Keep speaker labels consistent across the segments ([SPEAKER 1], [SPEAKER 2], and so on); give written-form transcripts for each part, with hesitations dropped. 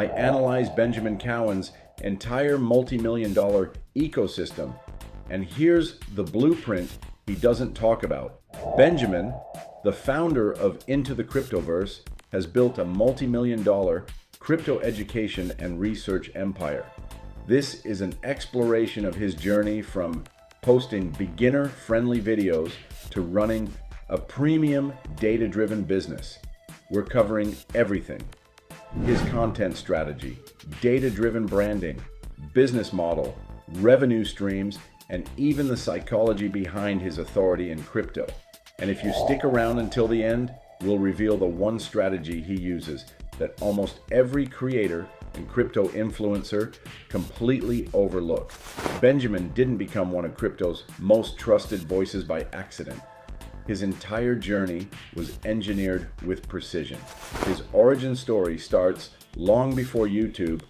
[SPEAKER 1] I analyzed Benjamin Cowen's entire multi-million-dollar ecosystem, and here's the blueprint he doesn't talk about. Benjamin, the founder of Into the Cryptoverse, has built a multi-million-dollar crypto education and research empire. This is an exploration of his journey from posting beginner-friendly videos to running a premium data-driven business. We're covering everything: his content strategy, data-driven branding, business model, revenue streams, and even the psychology behind his authority in crypto. And if you stick around until the end, we'll reveal the one strategy he uses that almost every creator and crypto influencer completely overlook. Benjamin didn't become one of crypto's most trusted voices by accident. His entire journey was engineered with precision. His origin story starts long before YouTube,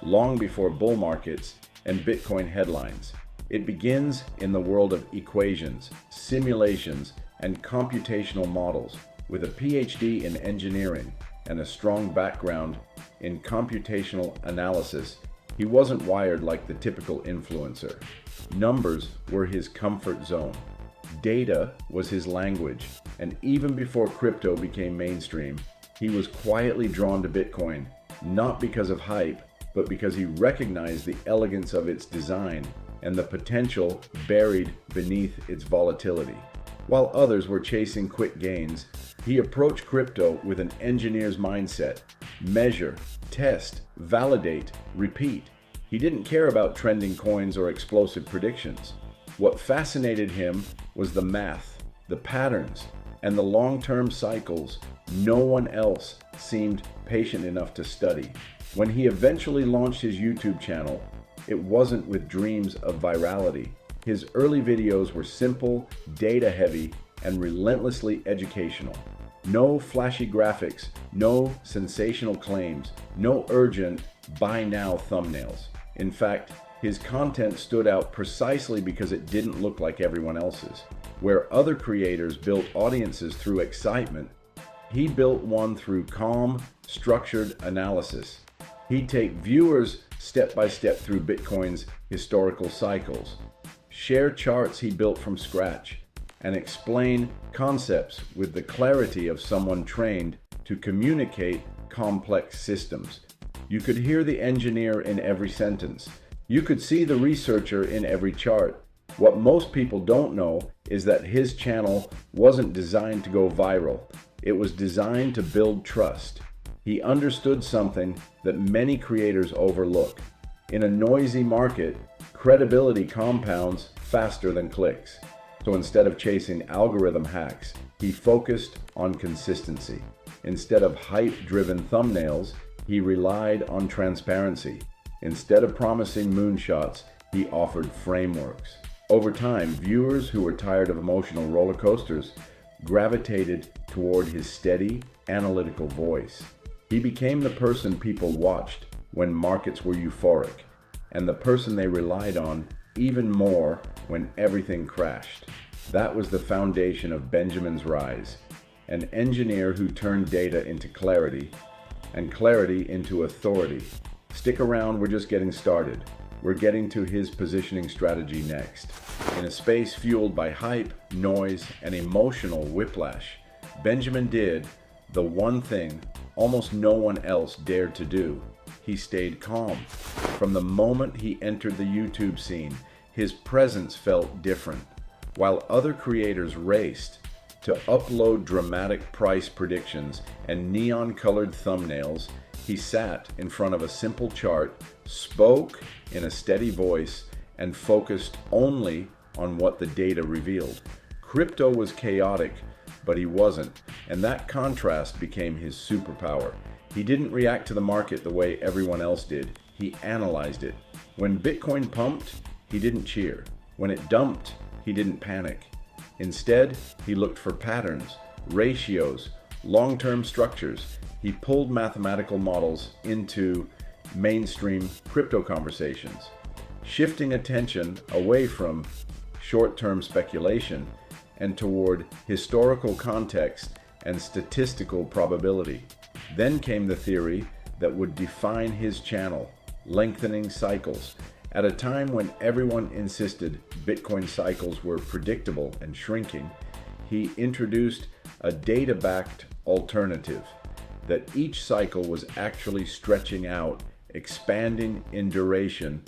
[SPEAKER 1] long before bull markets and Bitcoin headlines. It begins in the world of equations, simulations, and computational models. With a PhD in engineering and a strong background in computational analysis, he wasn't wired like the typical influencer. Numbers were his comfort zone. Data was his language, and even before crypto became mainstream, he was quietly drawn to Bitcoin, not because of hype, but because he recognized the elegance of its design and the potential buried beneath its volatility. While others were chasing quick gains, he approached crypto with an engineer's mindset: measure, test, validate, repeat. He didn't care about trending coins or explosive predictions. What fascinated him was the math, the patterns, and the long-term cycles no one else seemed patient enough to study. When he eventually launched his YouTube channel, it wasn't with dreams of virality. His early videos were simple, data-heavy, and relentlessly educational. No flashy graphics, no sensational claims, no urgent buy now thumbnails. In fact, his content stood out precisely because it didn't look like everyone else's. Where other creators built audiences through excitement, he built one through calm, structured analysis. He'd take viewers step by step through Bitcoin's historical cycles, share charts he built from scratch, and explain concepts with the clarity of someone trained to communicate complex systems. You could hear the engineer in every sentence. You could see the researcher in every chart. What most people don't know is that his channel wasn't designed to go viral. It was designed to build trust. He understood something that many creators overlook. In a noisy market, credibility compounds faster than clicks. So instead of chasing algorithm hacks, he focused on consistency. Instead of hype-driven thumbnails, he relied on transparency. Instead of promising moonshots, he offered frameworks. Over time, viewers who were tired of emotional roller coasters gravitated toward his steady, analytical voice. He became the person people watched when markets were euphoric, and the person they relied on even more when everything crashed. That was the foundation of Benjamin's rise, an engineer who turned data into clarity, and clarity into authority. Stick around, we're just getting started. We're getting to his positioning strategy next. In a space fueled by hype, noise, and emotional whiplash, Benjamin did the one thing almost no one else dared to do. He stayed calm. From the moment he entered the YouTube scene, his presence felt different. While other creators raced to upload dramatic price predictions and neon-colored thumbnails, he sat in front of a simple chart, spoke in a steady voice, and focused only on what the data revealed. Crypto was chaotic, but he wasn't, and that contrast became his superpower. He didn't react to the market the way everyone else did. He analyzed it. When Bitcoin pumped, he didn't cheer. When it dumped, he didn't panic. Instead, he looked for patterns, ratios, long-term structures. He pulled mathematical models into mainstream crypto conversations, shifting attention away from short-term speculation and toward historical context and statistical probability. Then came the theory that would define his channel: lengthening cycles. At a time when everyone insisted Bitcoin cycles were predictable and shrinking, he introduced a data-backed alternative, that each cycle was actually stretching out, expanding in duration,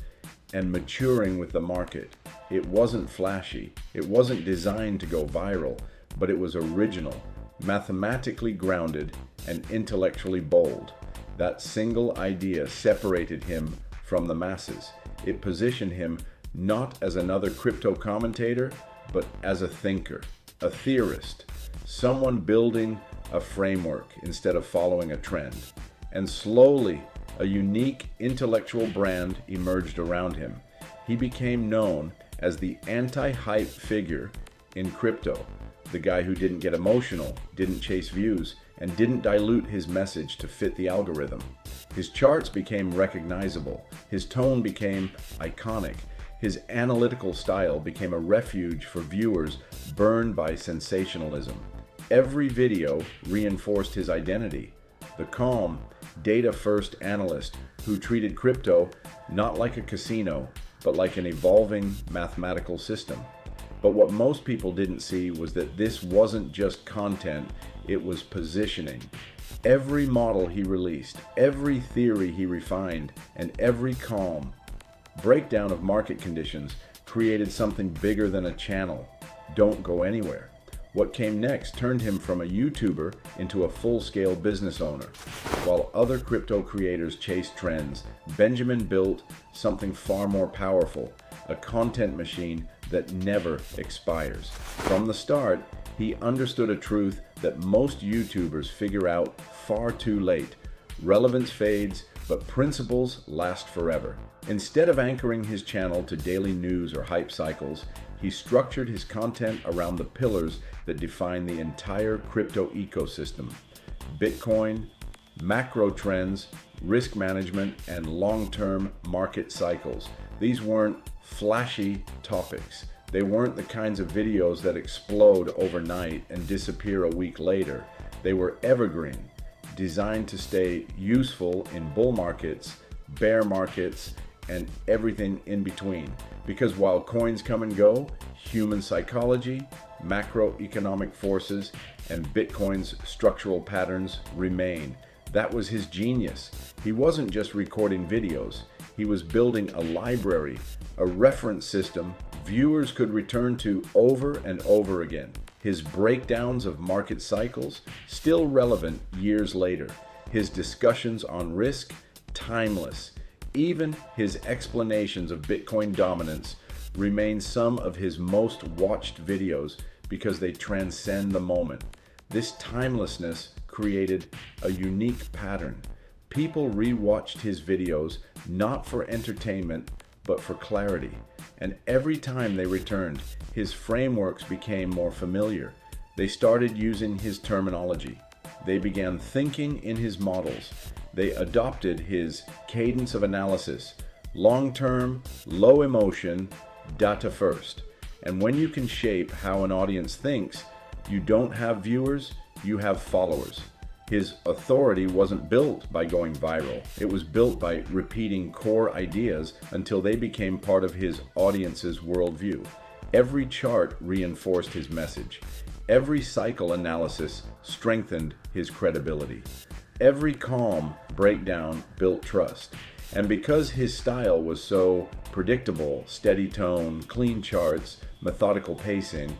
[SPEAKER 1] and maturing with the market. It wasn't flashy, it wasn't designed to go viral, but it was original, mathematically grounded, and intellectually bold. That single idea separated him from the masses. It positioned him not as another crypto commentator, but as a thinker, a theorist, someone building a framework instead of following a trend. And slowly, a unique intellectual brand emerged around him. He became known as the anti-hype figure in crypto, the guy who didn't get emotional, didn't chase views, and didn't dilute his message to fit the algorithm. His charts became recognizable, his tone became iconic, his analytical style became a refuge for viewers burned by sensationalism. Every video reinforced his identity, the calm, data-first analyst who treated crypto not like a casino, but like an evolving mathematical system. But what most people didn't see was that this wasn't just content, it was positioning. Every model he released, every theory he refined, and every calm breakdown of market conditions created something bigger than a channel. Don't go anywhere. What came next turned him from a YouTuber into a full-scale business owner. While other crypto creators chased trends, Benjamin built something far more powerful, a content machine that never expires. From the start, he understood a truth that most YouTubers figure out far too late. Relevance fades, but principles last forever. Instead of anchoring his channel to daily news or hype cycles, he structured his content around the pillars that define the entire crypto ecosystem: Bitcoin, macro trends, risk management, and long-term market cycles. These weren't flashy topics. They weren't the kinds of videos that explode overnight and disappear a week later. They were evergreen, designed to stay useful in bull markets, bear markets, and everything in between. Because while coins come and go, human psychology, macroeconomic forces, and Bitcoin's structural patterns remain. That was his genius. He wasn't just recording videos. He was building a library, a reference system viewers could return to over and over again. His breakdowns of market cycles, still relevant years later. His discussions on risk, timeless. Even his explanations of Bitcoin dominance remain some of his most watched videos because they transcend the moment. This timelessness created a unique pattern. People rewatched his videos not for entertainment, but for clarity. And every time they returned, his frameworks became more familiar. They started using his terminology. They began thinking in his models. They adopted his cadence of analysis, long-term, low emotion, data first. And when you can shape how an audience thinks, you don't have viewers, you have followers. His authority wasn't built by going viral. It was built by repeating core ideas until they became part of his audience's worldview. Every chart reinforced his message. Every cycle analysis strengthened his credibility. Every calm breakdown built trust. And because his style was so predictable, steady tone, clean charts, methodical pacing,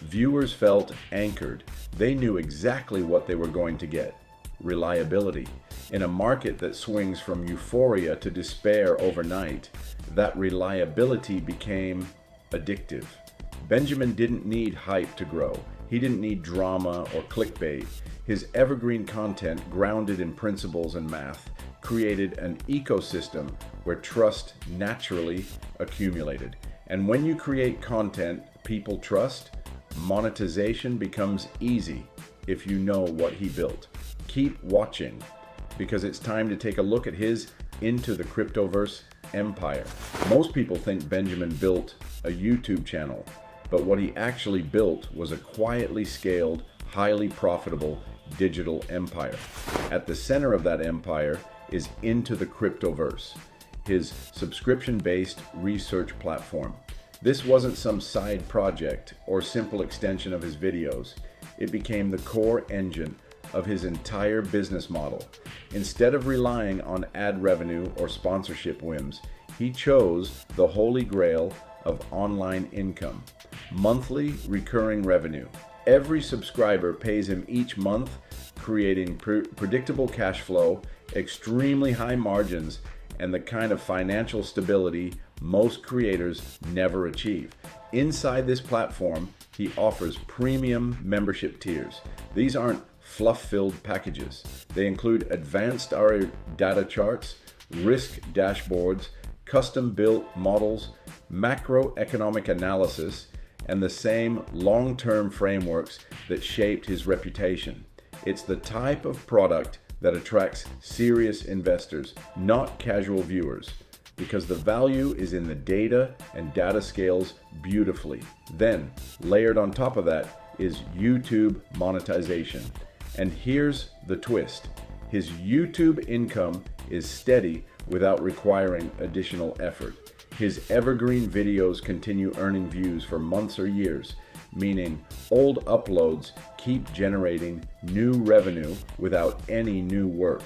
[SPEAKER 1] viewers felt anchored. They knew exactly what they were going to get: reliability. In a market that swings from euphoria to despair overnight, that reliability became addictive. Benjamin didn't need hype to grow. He didn't need drama or clickbait. His evergreen content, grounded in principles and math, created an ecosystem where trust naturally accumulated. And when you create content people trust, monetization becomes easy if you know what he built. Keep watching, because it's time to take a look at his Into the Cryptoverse empire. Most people think Benjamin built a YouTube channel, but what he actually built was a quietly scaled, highly profitable digital empire. At the center of that empire is Into the Cryptoverse, his subscription-based research platform. This wasn't some side project or simple extension of his videos. It became the core engine of his entire business model. Instead of relying on ad revenue or sponsorship whims, he chose the holy grail of online income, monthly recurring revenue. Every subscriber pays him each month, creating predictable cash flow, extremely high margins, and the kind of financial stability most creators never achieve. Inside this platform, he offers premium membership tiers. These aren't fluff-filled packages. They include advanced data charts, risk dashboards, custom-built models, macroeconomic analysis, and the same long-term frameworks that shaped his reputation. It's the type of product that attracts serious investors, not casual viewers, because the value is in the data, and data scales beautifully. Then, layered on top of that is YouTube monetization. And here's the twist. His YouTube income is steady without requiring additional effort. His evergreen videos continue earning views for months or years, meaning old uploads keep generating new revenue without any new work.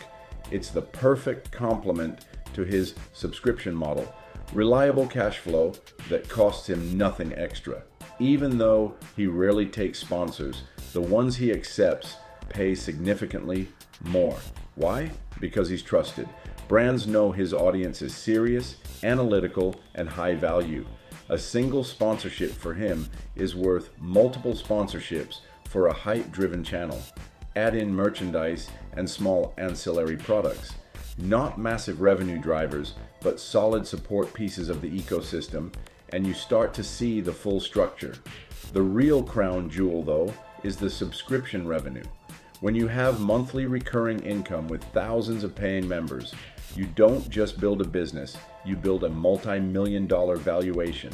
[SPEAKER 1] It's the perfect complement to his subscription model. Reliable cash flow that costs him nothing extra. Even though he rarely takes sponsors, the ones he accepts pay significantly more. Why? Because he's trusted. Brands know his audience is serious, analytical, and high value. A single sponsorship for him is worth multiple sponsorships for a hype-driven channel. Add in merchandise and small ancillary products. Not massive revenue drivers, but solid support pieces of the ecosystem, and you start to see the full structure. The real crown jewel, though, is the subscription revenue. When you have monthly recurring income with thousands of paying members, you don't just build a business, you build a multi-million-dollar valuation.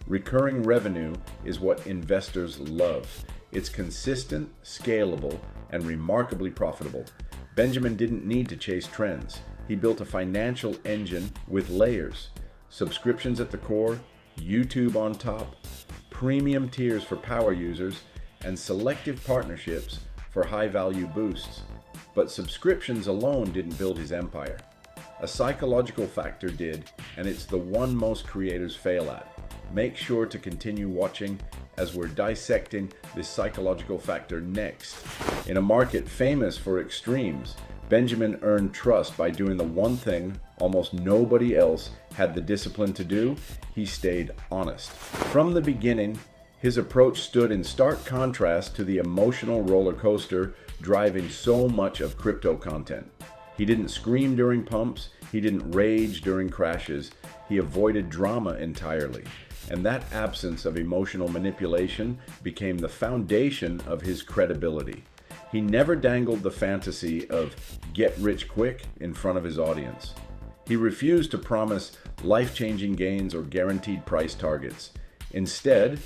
[SPEAKER 1] Recurring revenue is what investors love. It's consistent, scalable, and remarkably profitable. Benjamin didn't need to chase trends. He built a financial engine with layers. Subscriptions at the core, YouTube on top, premium tiers for power users, and selective partnerships for high-value boosts. But subscriptions alone didn't build his empire. A psychological factor did, and it's the one most creators fail at. Make sure to continue watching as we're dissecting this psychological factor next. In a market famous for extremes, Benjamin earned trust by doing the one thing almost nobody else had the discipline to do. He stayed honest. From the beginning, his approach stood in stark contrast to the emotional roller coaster driving so much of crypto content. He didn't scream during pumps, he didn't rage during crashes, he avoided drama entirely. And that absence of emotional manipulation became the foundation of his credibility. He never dangled the fantasy of get rich quick in front of his audience. He refused to promise life-changing gains or guaranteed price targets. Instead,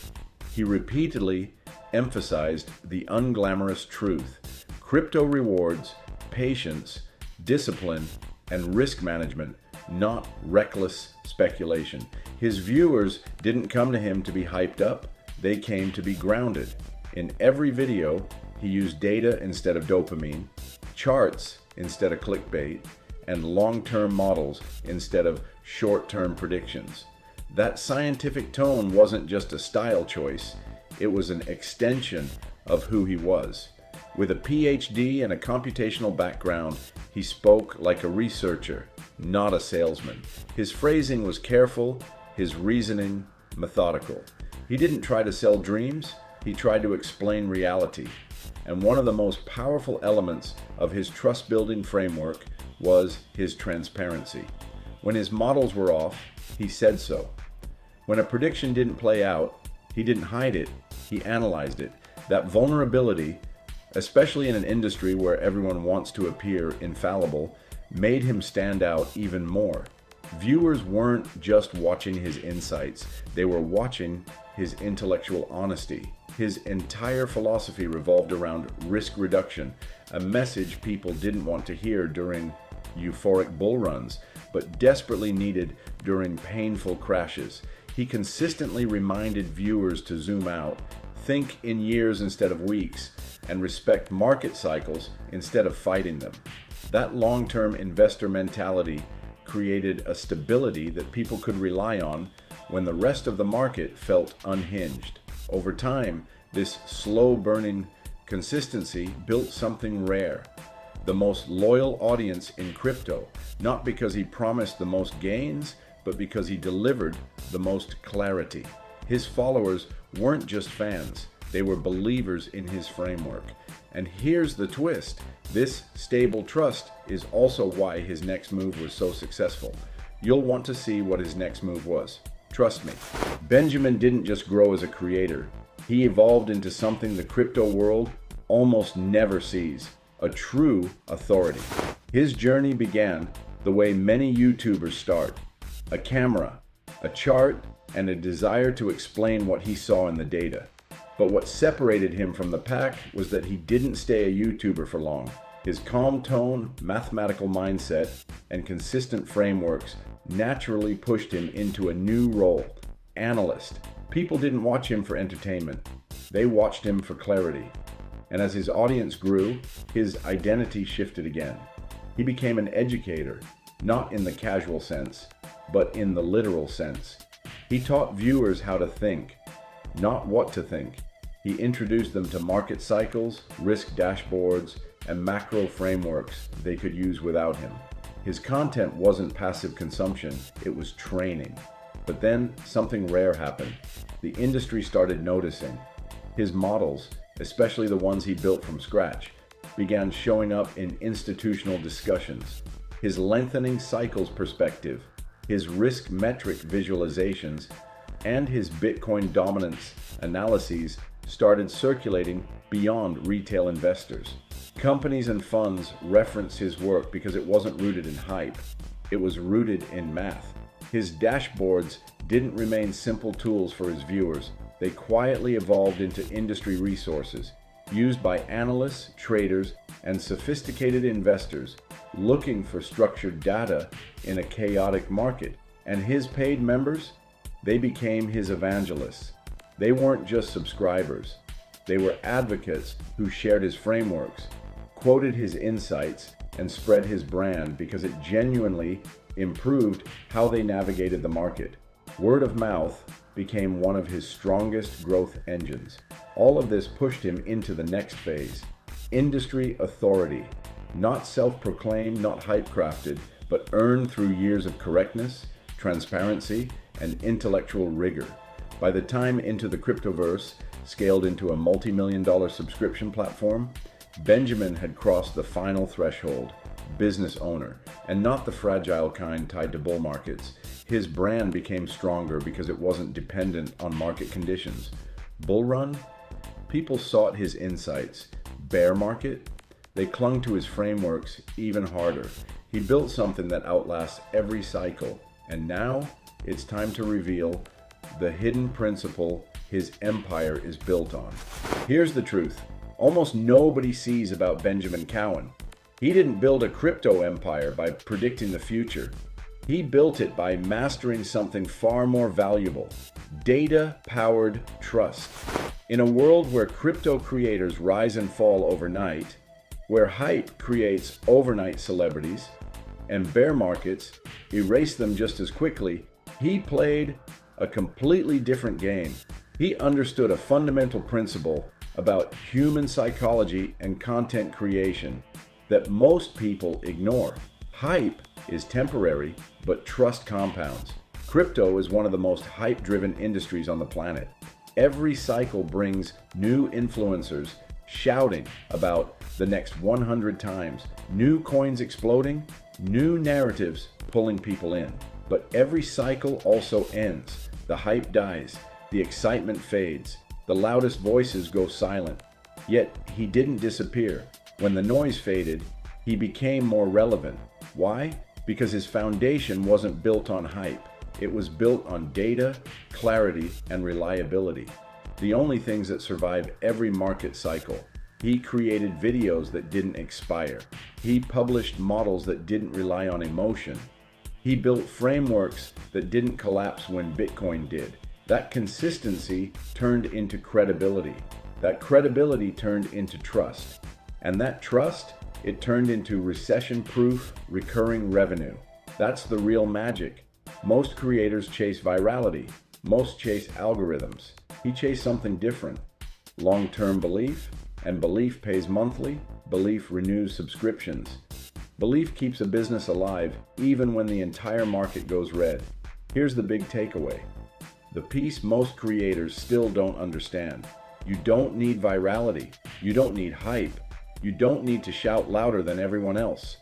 [SPEAKER 1] he repeatedly emphasized the unglamorous truth. Crypto rewards patience, discipline, and risk management, not reckless speculation. His viewers didn't come to him to be hyped up, they came to be grounded. In every video, he used data instead of dopamine, charts instead of clickbait, and long-term models instead of short-term predictions. That scientific tone wasn't just a style choice, it was an extension of who he was. With a PhD and a computational background, he spoke like a researcher, not a salesman. His phrasing was careful, his reasoning methodical. He didn't try to sell dreams, he tried to explain reality. And one of the most powerful elements of his trust-building framework was his transparency. When his models were off, he said so. When a prediction didn't play out, he didn't hide it, he analyzed it. That vulnerability, especially in an industry where everyone wants to appear infallible, made him stand out even more. Viewers weren't just watching his insights, they were watching his intellectual honesty. His entire philosophy revolved around risk reduction, a message people didn't want to hear during euphoric bull runs, but desperately needed during painful crashes. He consistently reminded viewers to zoom out, think in years instead of weeks, and respect market cycles instead of fighting them. That long-term investor mentality created a stability that people could rely on when the rest of the market felt unhinged. Over time, this slow-burning consistency built something rare. The most loyal audience in crypto, not because he promised the most gains, but because he delivered the most clarity. His followers weren't just fans, they were believers in his framework. And here's the twist. This stable trust is also why his next move was so successful. You'll want to see what his next move was. Trust me. Benjamin didn't just grow as a creator. He evolved into something the crypto world almost never sees, a true authority. His journey began the way many YouTubers start: a camera, a chart, and a desire to explain what he saw in the data. But what separated him from the pack was that he didn't stay a YouTuber for long. His calm tone, mathematical mindset, and consistent frameworks naturally pushed him into a new role: analyst. People didn't watch him for entertainment. They watched him for clarity. And as his audience grew, his identity shifted again. He became an educator, not in the casual sense, but in the literal sense. He taught viewers how to think, not what to think. He introduced them to market cycles, risk dashboards, and macro frameworks they could use without him. His content wasn't passive consumption, it was training. But then something rare happened. The industry started noticing. His models, especially the ones he built from scratch, began showing up in institutional discussions. His lengthening cycles perspective, his risk metric visualizations, and his Bitcoin dominance analyses started circulating beyond retail investors. Companies and funds referenced his work because it wasn't rooted in hype. It was rooted in math. His dashboards didn't remain simple tools for his viewers. They quietly evolved into industry resources, used by analysts, traders, and sophisticated investors looking for structured data in a chaotic market. And his paid members, they became his evangelists. They weren't just subscribers. They were advocates who shared his frameworks, quoted his insights, and spread his brand because it genuinely improved how they navigated the market. Word of mouth became one of his strongest growth engines. All of this pushed him into the next phase: industry authority, not self-proclaimed, not hype-crafted, but earned through years of correctness, transparency, and intellectual rigor. By the time Into the Cryptoverse scaled into a multi-million-dollar subscription platform, Benjamin had crossed the final threshold: business owner, and not the fragile kind tied to bull markets. His brand became stronger because it wasn't dependent on market conditions. Bull run? People sought his insights. Bear market? They clung to his frameworks even harder. He built something that outlasts every cycle. And now, it's time to reveal the hidden principle his empire is built on. Here's the truth. Almost nobody sees about Benjamin Cowen. He didn't build a crypto empire by predicting the future. He built it by mastering something far more valuable: data-powered trust. In a world where crypto creators rise and fall overnight, where hype creates overnight celebrities, and bear markets erase them just as quickly, he played a completely different game. He understood a fundamental principle about human psychology and content creation that most people ignore. Hype is temporary, but trust compounds. Crypto is one of the most hype-driven industries on the planet. Every cycle brings new influencers shouting about the next 100 times, new coins exploding, new narratives pulling people in. But every cycle also ends. The hype dies, the excitement fades, the loudest voices go silent. Yet he didn't disappear. When the noise faded, he became more relevant. Why? Because his foundation wasn't built on hype. It was built on data, clarity, and reliability. the only things that survive every market cycle. He created videos that didn't expire. He published models that didn't rely on emotion. He built frameworks that didn't collapse when Bitcoin did. That consistency turned into credibility. That credibility turned into trust. And that trust, it turned into recession-proof, recurring revenue. That's the real magic. Most creators chase virality. Most chase algorithms. He chased something different. Long-term belief, and belief pays monthly. Belief renews subscriptions. Belief keeps a business alive even when the entire market goes red. Here's the big takeaway. The piece most creators still don't understand. You don't need virality. You don't need hype. You don't need to shout louder than everyone else.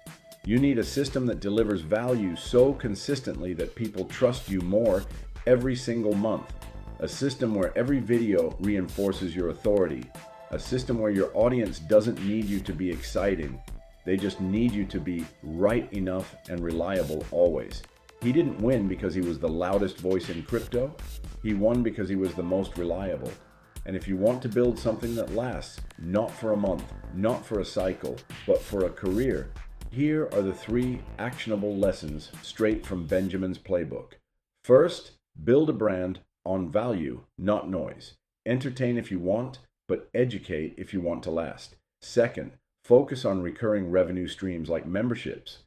[SPEAKER 1] You need a system that delivers value so consistently that people trust you more every single month. A system where every video reinforces your authority. A system where your audience doesn't need you to be exciting. They just need you to be right enough and reliable always. He didn't win because he was the loudest voice in crypto. He won because he was the most reliable. And if you want to build something that lasts, not for a month, not for a cycle, but for a career, here are the 3 actionable lessons straight from Benjamin's playbook. First, build a brand on value, not noise. Entertain if you want, but educate if you want to last. Second, focus on recurring revenue streams like memberships.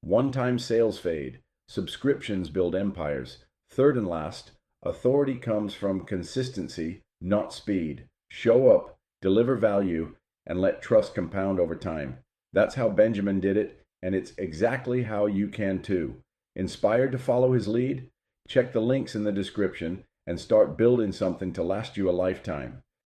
[SPEAKER 1] One-time sales fade. Subscriptions build empires. Third and last, authority comes from consistency, not speed. Show up, deliver value, and let trust compound over time. That's how Benjamin did it, and it's exactly how you can too. Inspired to follow his lead? Check the links in the description and start building something to last you a lifetime.